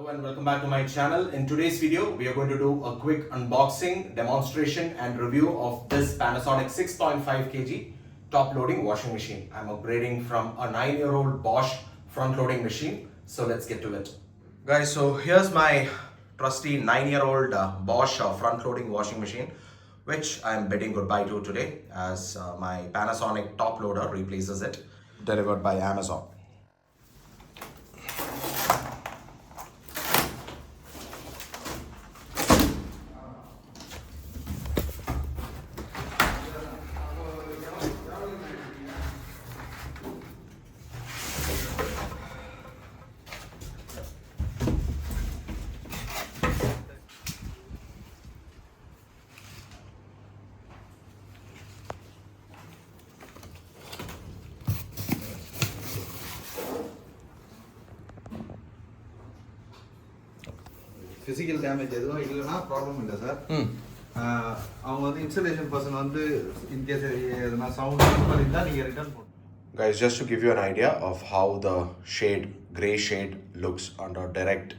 Hello and welcome back to my channel. In today's video, we are going to do a quick unboxing, demonstration and review of this Panasonic 6.5 kg top loading washing machine. I'm upgrading from a 9-year-old Bosch front loading machine. So let's get to it. Guys, so here's my trusty 9-year-old Bosch front loading washing machine, which I'm bidding goodbye to today as my Panasonic top loader replaces it, delivered by Amazon. Physical damage எதுவும் இல்லைனா problem இல்லை sir. அவங்க வந்து installation person வந்து in case எதனா sound மாதிரி இருந்தால் நீங்கள் ரிட்டர்ன் பண்ணணும். Guys, just to give you an idea of how the gray shade looks under direct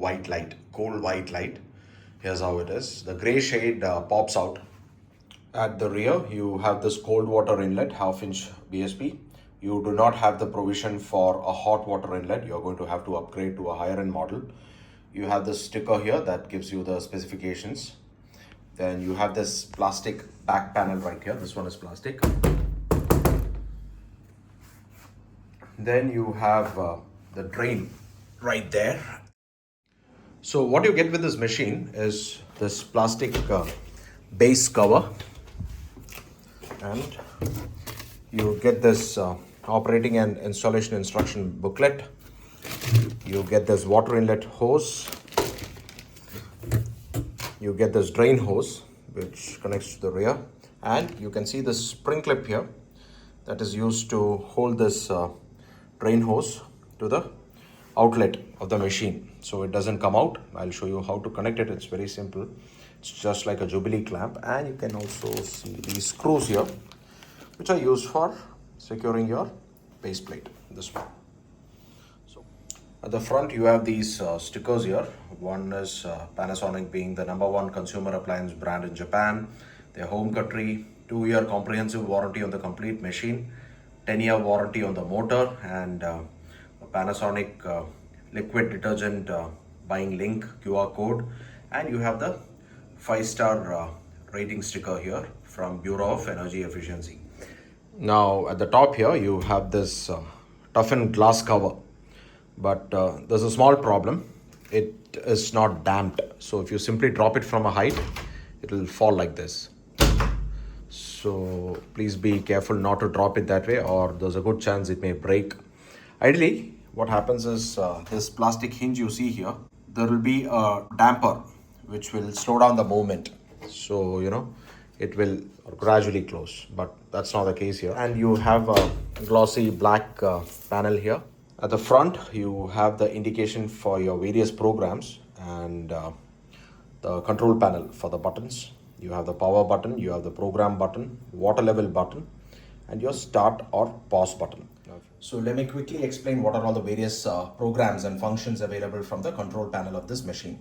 white light, cold white light, here's how it is. The gray shade pops out. At the rear, you have this cold water inlet, half-inch BSP. You do not have the provision for a hot water inlet. You're going to have to upgrade to a higher-end model. You have this sticker here that gives you the specifications. Then you have this plastic back panel right here. This one is plastic. Then you have the drain right there. So what you get with this machine is this plastic base cover, and you get this operating and installation instruction booklet. You get this water inlet hose. You get this drain hose which connects to the rear, and you can see this spring clip here that is used to hold this drain hose to the outlet of the machine so it doesn't come out. I'll show you how to connect it. It's very simple. It's just like a Jubilee clamp, and you can also see these screws here which are used for securing your base plate, this one. At the front, you have these stickers here. One is Panasonic being the #1 consumer appliance brand in Japan, their home country, 2-year comprehensive warranty on the complete machine, 10-year warranty on the motor, and a Panasonic liquid detergent buying link QR code. And you have the 5-star rating sticker here from Bureau of Energy Efficiency. Now, at the top here, you have this toughened glass cover. But there's a small problem. It is not damped. So if you simply drop it from a height, it will fall like this. So please be careful not to drop it that way, or there's a good chance it may break. Ideally, what happens is this plastic hinge you see here, there will be a damper which will slow down the movement. So, it will gradually close, but that's not the case here. And you have a glossy black panel here. At the front, you have the indication for your various programs and the control panel for the buttons. You have the power button, you have the program button, water level button, and your start or pause button. So let me quickly explain what are all the various programs and functions available from the control panel of this machine.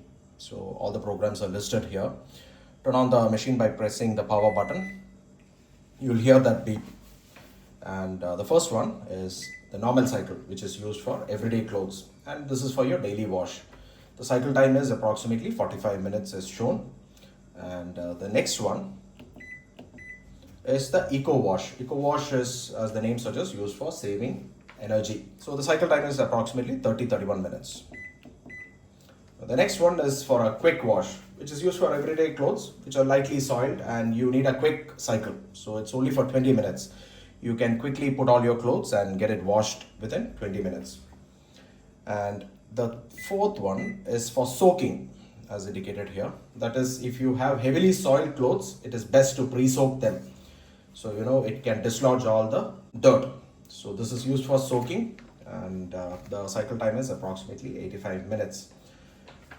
So all the programs are listed here. Turn on the machine by pressing the power button. You'll hear that beep. And the first one is the normal cycle, which is used for everyday clothes, and this is for your daily wash. The cycle time is approximately 45 minutes as shown. And the next one is the eco wash. Eco wash is, as the name suggests, used for saving energy. So the cycle time is approximately 30-31 minutes. The next one is for a quick wash, which is used for everyday clothes which are lightly soiled and you need a quick cycle. So it's only for 20 minutes. You can quickly put all your clothes and get it washed within 20 minutes. And the fourth one is for soaking, as indicated here. That is, if you have heavily soiled clothes, it is best to pre-soak them. So, it can dislodge all the dirt. So this is used for soaking, and the cycle time is approximately 85 minutes.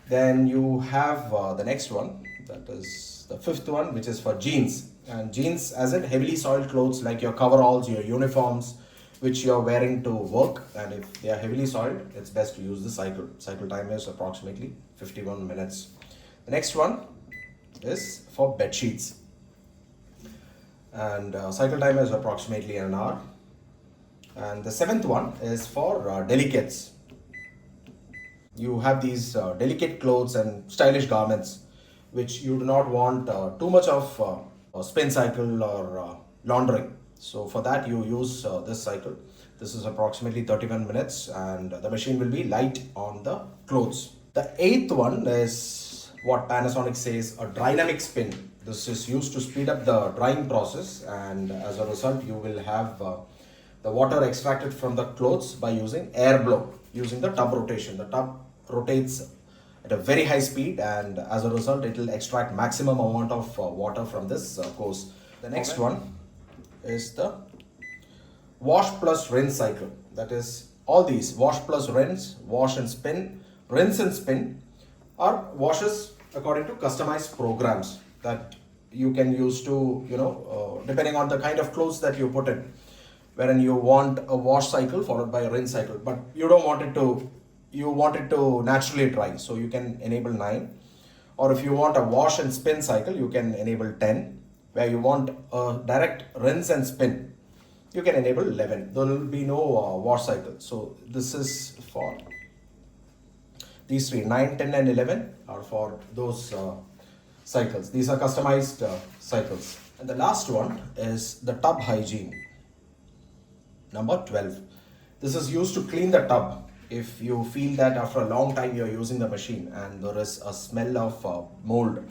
Then you have the next one, that is the fifth one, which is for jeans. And jeans, as in heavily soiled clothes like your coveralls, your uniforms, which you're wearing to work, and if they are heavily soiled, it's best to use the cycle. Cycle time is approximately 51 minutes. The next one is for bed sheets, and cycle time is approximately an hour. And the seventh one is for delicates. You have these delicate clothes and stylish garments which you do not want too much of spin cycle or laundering. So for that you use this cycle. This is approximately 31 minutes, and the machine will be light on the clothes. The eighth one is what Panasonic says a dynamic spin. This is used to speed up the drying process, and as a result you will have the water extracted from the clothes by using air blow, using the tub rotation. The tub rotates at a very high speed, and as a result it will extract maximum amount of water from this course. The next one is the wash plus rinse cycle. That is, all these wash plus rinse, wash and spin, rinse and spin are washes according to customized programs that you can use to, depending on the kind of clothes that you put in, wherein you want a wash cycle followed by a rinse cycle, but you don't want it to, you want it to naturally dry, so you can enable 9. Or if you want a wash and spin cycle, you can enable 10. Where you want a direct rinse and spin, you can enable 11. There will be no wash cycle. So this is for these three, 9, 10 and 11 are for those cycles. These are customized cycles. And the last one is the tub hygiene, number 12. This is used to clean the tub. If you feel that after a long time you're using the machine and there is a smell of mold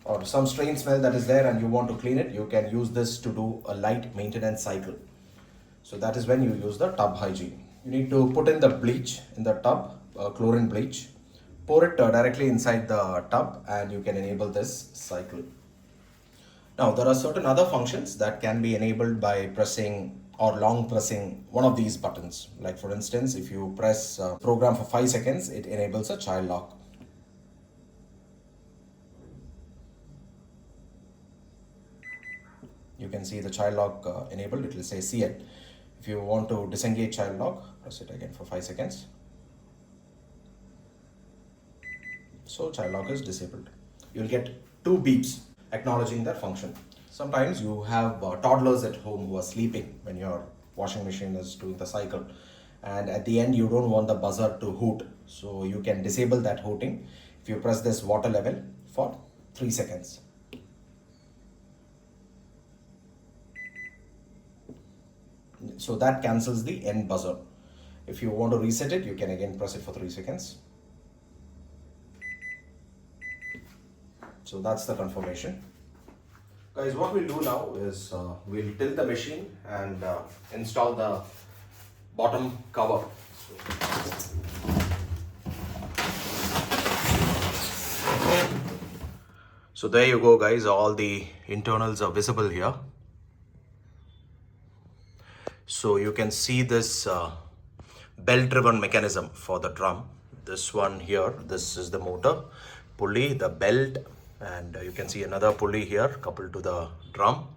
or some strange smell that is there and you want to clean it, you can use this to do a light maintenance cycle. So that is when you use the tub hygiene. You need to put in the bleach in the tub, chlorine bleach, pour it directly inside the tub, and you can enable this cycle. Now there are certain other functions that can be enabled by pressing or long pressing one of these buttons. Like for instance, if you press program for 5 seconds, it enables a child lock. You can see the child lock enabled. It will say CL. If you want to disengage child lock, press it again for 5 seconds. So child lock is disabled. You will get 2 beeps acknowledging that function. Sometimes you have toddlers at home who are sleeping when your washing machine is doing the cycle, and at the end you don't want the buzzer to hoot, so you can disable that hooting if you press this water level for 3 seconds. So that cancels the end buzzer. If you want to reset it, you can again press it for 3 seconds. So that's the confirmation. Guys, what we'll do now is we'll tilt the machine and install the bottom cover. So there you go, guys. All the internals are visible here. So you can see this belt-driven mechanism for the drum. This one here, this is the motor, pulley, the belt, and you can see another pulley here coupled to the drum,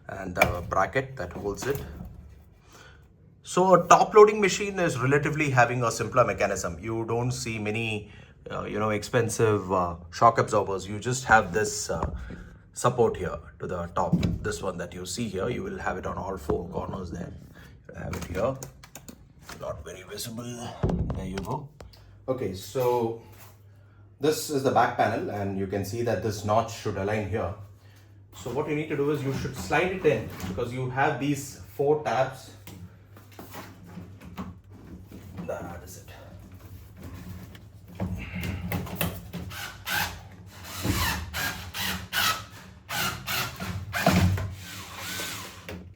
and the bracket that holds it. So a top loading machine is relatively having a simpler mechanism. You don't see many expensive shock absorbers. You just have this support here to the top. This one that you see here, you will have it on all 4 corners there. You have it here, not very visible. There you go. Okay, so this is the back panel, and you can see that this notch should align here. So what you need to do is you should slide it in, because you have these 4 tabs. That is it.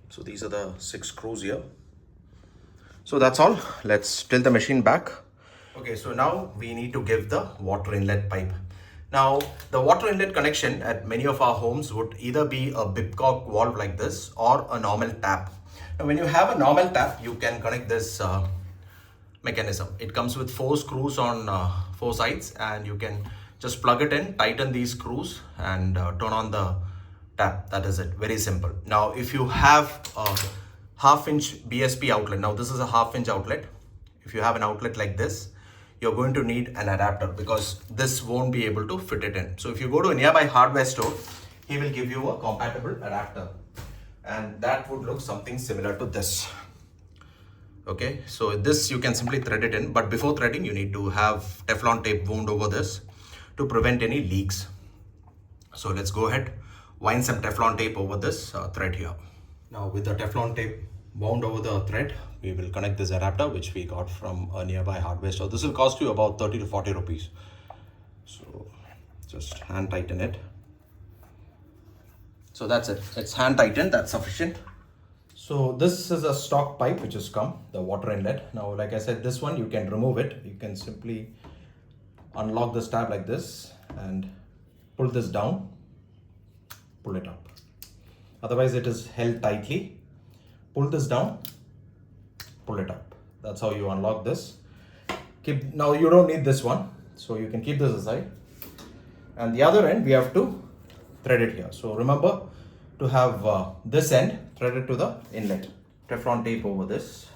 So these are the 6 screws here. So that's all. Let's tilt the machine back. Okay, so now we need to give the water inlet pipe. Now, the water inlet connection at many of our homes would either be a bipcock valve like this or a normal tap. Now, when you have a normal tap, you can connect this mechanism. It comes with 4 screws on 4 sides, and you can just plug it in, tighten these screws, and turn on the tap. That is it. Very simple. Now, if you have a half-inch BSP outlet, now this is a half-inch outlet. If you have an outlet like this, you're going to need an adapter because this won't be able to fit it in. So if you go to a nearby hardware store, he will give you a compatible adapter, and that would look something similar to this. Okay, so this you can simply thread it in, but before threading, you need to have Teflon tape wound over this to prevent any leaks. So let's go ahead, wind some Teflon tape over this thread here. Now with the Teflon tape wound over the thread, we will connect this adapter which we got from a nearby hardware store. This will cost you about 30 to 40 rupees. So just hand tighten it. So that's it. It's hand tightened, that's sufficient. So this is a stock pipe which has come, the water inlet. Now, like I said, this one you can remove it. You can simply unlock this tab like this and pull this down, pull it up. Otherwise it is held tightly. Pull this down, pull it up. That's how you unlock this. Now you don't need this one, so you can keep this aside. And the other end we have to thread it here. So remember to have this end threaded to the inlet. Teflon tape over this.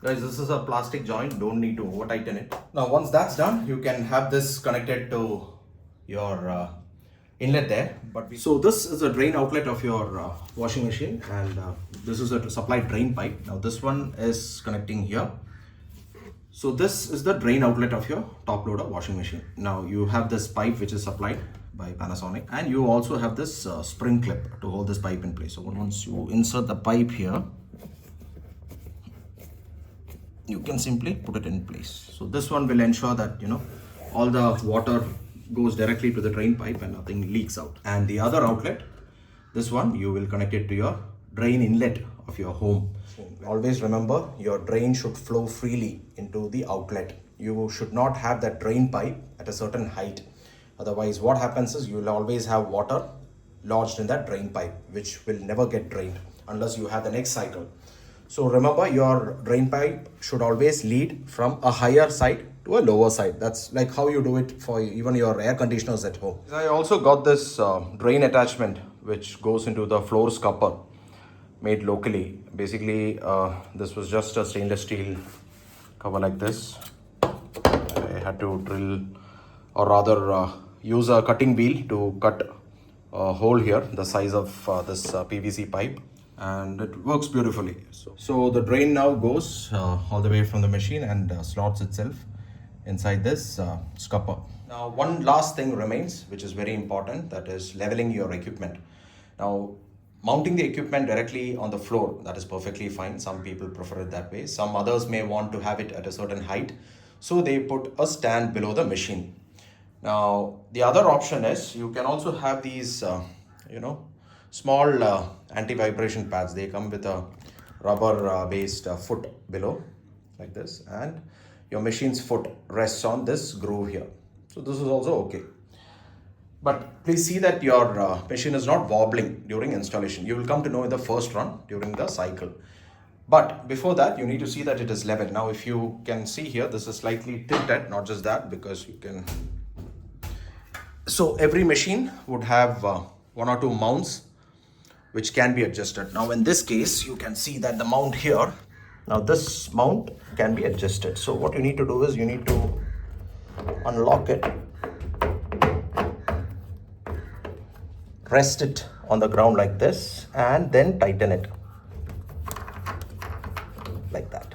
Guys, this is a plastic joint, don't need to over tighten it. Now once that's done, you can have this connected to your inlet there. So this is a drain outlet of your washing machine, and this is a supply drain pipe. Now this one is connecting here. So this is the drain outlet of your top loader washing machine. Now you have this pipe which is supplied by Panasonic, and you also have this spring clip to hold this pipe in place. So once you insert the pipe here, you can simply put it in place. So this one will ensure that all the water goes directly to the drain pipe and nothing leaks out. And the other outlet, this one, you will connect it to your drain inlet of your home. Always remember, your drain should flow freely into the outlet. You should not have that drain pipe at a certain height. Otherwise, what happens is you will always have water lodged in that drain pipe, which will never get drained unless you have the next cycle. So remember, your drain pipe should always lead from a higher side to a lower side. That's like how you do it for even your air conditioners at home. I also got this drain attachment which goes into the floor scupper, made locally. Basically, this was just a stainless steel cover like this. I had to drill, or rather use a cutting wheel to cut a hole here, the size of this PVC pipe, and it works beautifully. So the drain now goes all the way from the machine and slots itself inside this scupper. Now one last thing remains, which is very important, that is leveling your equipment. Now mounting the equipment directly on the floor, that is perfectly fine. Some people prefer it that way. Some others may want to have it at a certain height, so they put a stand below the machine. Now the other option is you can also have these small anti-vibration pads. They come with a rubber based foot below like this, and your machine's foot rests on this groove here. So this is also okay. But please see that your machine is not wobbling during installation. You will come to know in the first run during the cycle. But before that, you need to see that it is level. Now, if you can see here, this is slightly tilted, not just that, because you can. So every machine would have one or two mounts which can be adjusted. Now, in this case, you can see that the mount here, now this mount can be adjusted. So what you need to do is you need to unlock it, rest it on the ground like this, and then tighten it like that.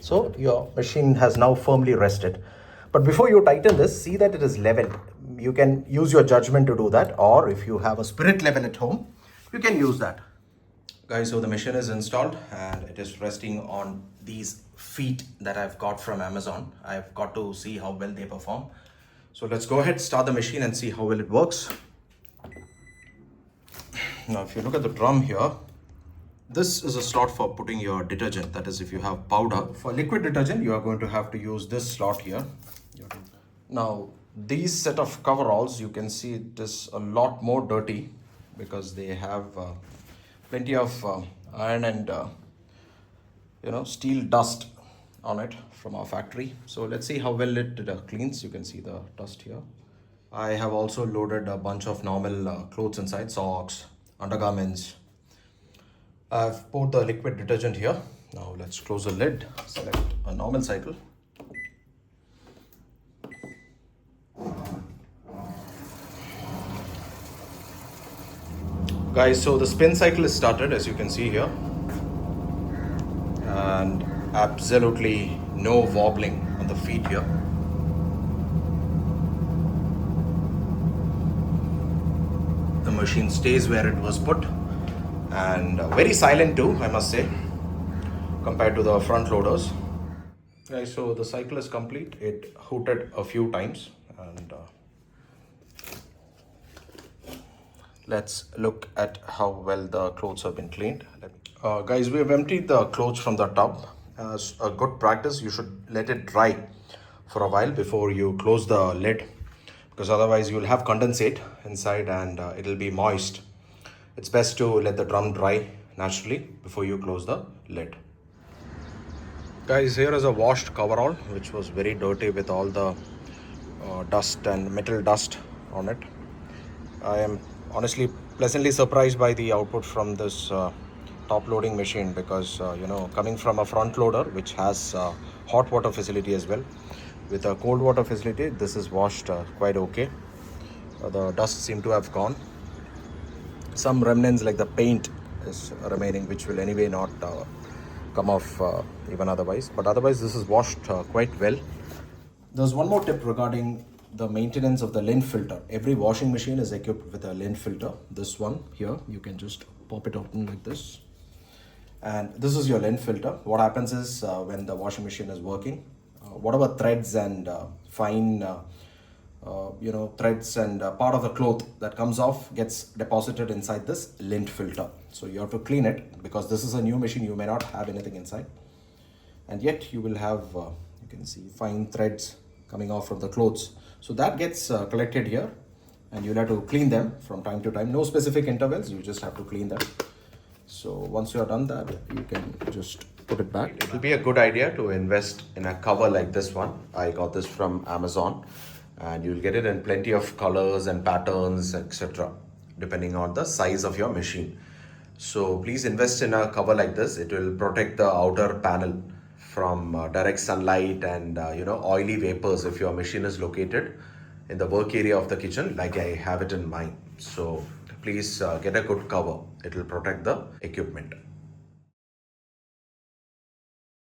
So your machine has now firmly rested. But before you tighten this, see that it is level. You can use your judgment to do that, or if you have a spirit level at home, you can use that. Guys, so the machine is installed and it is resting on these feet that I've got from Amazon. I've got to see how well they perform. So let's go ahead, start the machine and see how well it works. Now, if you look at the drum here, this is a slot for putting your detergent. That is, if you have powder. For liquid detergent, you are going to have to use this slot here. Now, these set of coveralls, you can see it is a lot more dirty because they have plenty of iron and steel dust on it from our factory. So let's see how well it cleans. You can see the dust here. I have also loaded a bunch of normal clothes inside, socks, undergarments. I've poured the liquid detergent here. Now let's close the lid, select a normal cycle. Guys, so the spin cycle is started, as you can see here, and absolutely no wobbling on the feet here. The machine stays where it was put, and very silent too, I must say, compared to the front loaders. Guys, so the cycle is complete. It hooted a few times, and let's look at how well the clothes have been cleaned. Guys, we have emptied the clothes from the tub. As a good practice, you should let it dry for a while before you close the lid, because otherwise you will have condensate inside and it'll be moist. It's best to let the drum dry naturally before you close the lid. Guys, here is a washed coverall which was very dirty with all the dust and metal dust on it. I am honestly pleasantly surprised by the output from this top loading machine, because coming from a front loader which has hot water facility as well, with a cold water facility, this is washed quite okay. The dust seem to have gone. Some remnants like the paint is remaining, which will anyway not come off even otherwise, but otherwise this is washed quite well. There's one more tip regarding the maintenance of the lint filter. Every washing machine is equipped with a lint filter. This one here, you can just pop it open like this, and this is your lint filter. What happens is when the washing machine is working, whatever threads and fine threads and part of the cloth that comes off gets deposited inside this lint filter. So you have to clean it, because this is a new machine. You may not have anything inside, and yet you will have you can see fine threads coming off from the clothes. So that gets collected here, and you'll have to clean them from time to time. No specific intervals, you just have to clean them. So once you are done that, you can just put it back. It will be a good idea to invest in a cover like this one. I got this from Amazon, and you'll get it in plenty of colors and patterns, etc., depending on the size of your machine. So please invest in a cover like this. It will protect the outer panel from direct sunlight and oily vapors if your machine is located in the work area of the kitchen like I have it in mine. So please get a good cover. It will protect the equipment.